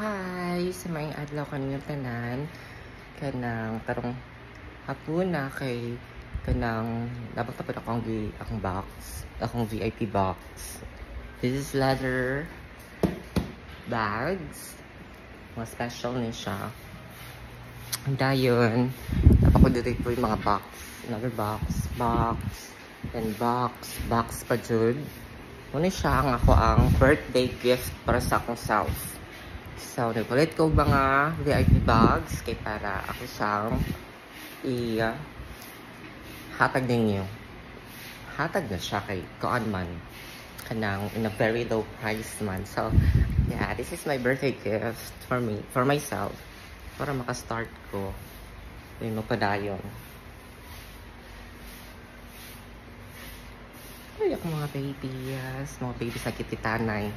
Hi! Sa maing adlaw kaniyong tanan. Kanang karong hapuna kay kanang dapat tapos akong box, akong VIP box. This is leather bags. Mga special ni siya. Ang dayon, napakudiray po yung mga box. Another box, and box pa jud. Muna siya ang ako ang birthday gift para sa akong self. So, nagpalit ko mga VIP bags kay para ako siyang hatag ninyo. Hatag na siya kay kuan man. Kanang in a very low price man. So, yeah, this is my birthday gift for me, for myself. Para makastart ko. Yung mapadayon. Ay, ako mga baby, yes. Mga baby sa kititanay.